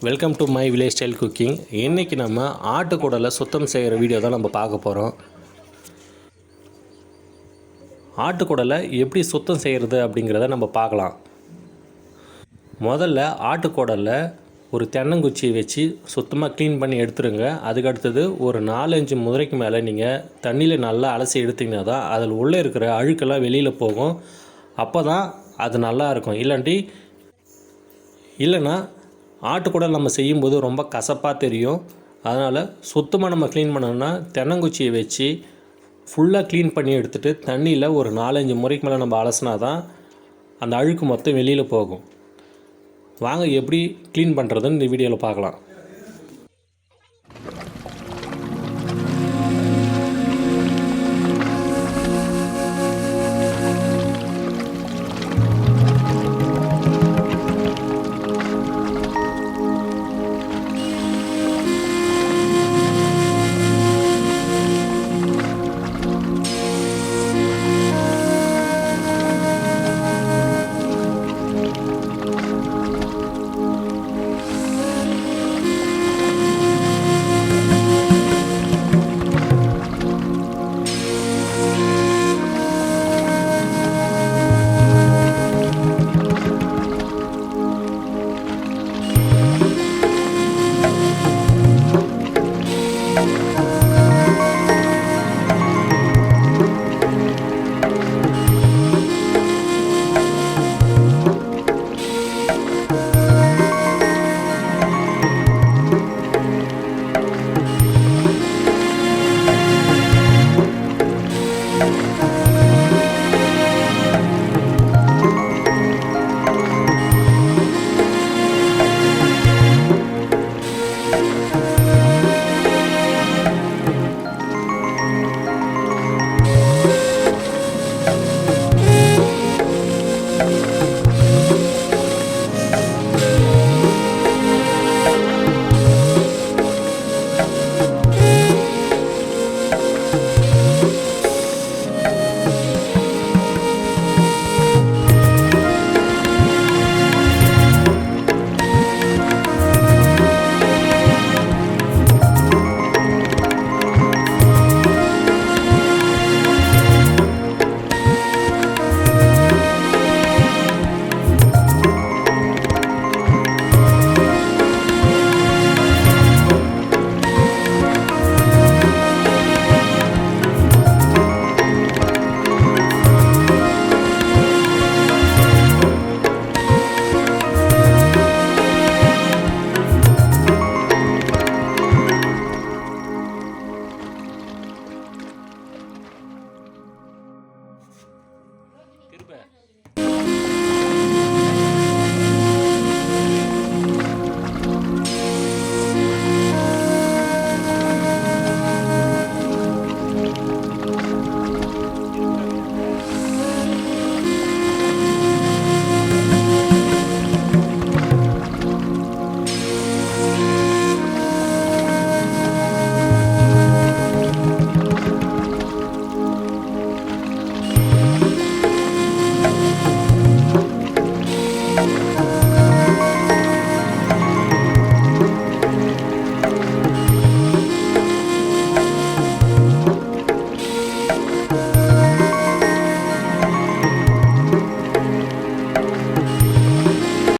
Welcome to my village style cooking. இன்றைக்கி நம்ம ஆட்டுக்குடலை சுத்தம் செய்கிற வீடியோ தான் நம்ம பார்க்க போகிறோம். ஆட்டுக்குடலை எப்படி சுத்தம் செய்கிறது அப்படிங்கிறத நம்ம பார்க்கலாம். முதல்ல ஆட்டுக்குடலை ஒரு தென்னங்குச்சியை வச்சு சுத்தமாக க்ளீன் பண்ணி எடுத்துருங்க. அதுக்கடுத்தது ஒரு 4-5 முறைக்கு மேலே நீங்கள் தண்ணியில் நல்லா அலசி எடுத்திங்கன்னா தான் அதில் உள்ளே இருக்கிற அழுக்கெல்லாம் வெளியில் போகும். அப்போ தான் அது நல்லா இருக்கும். இல்லைன்னா ஆட்டுக்குடல் நம்ம செய்யும்போது ரொம்ப கசப்பாக தெரியும். அதனால் சுத்தமாக நம்ம க்ளீன் பண்ணோம்னா தென்னங்குச்சியை வச்சு ஃபுல்லாக க்ளீன் பண்ணி எடுத்துகிட்டு தண்ணியில் ஒரு 4-5 முறைக்கு மேலே நம்ம அலசினா தான் அந்த அழுக்கு மொத்தம் வெளியில் போகும். வாங்க எப்படி க்ளீன் பண்ணுறதுன்னு இந்த வீடியோவில் பார்க்கலாம்.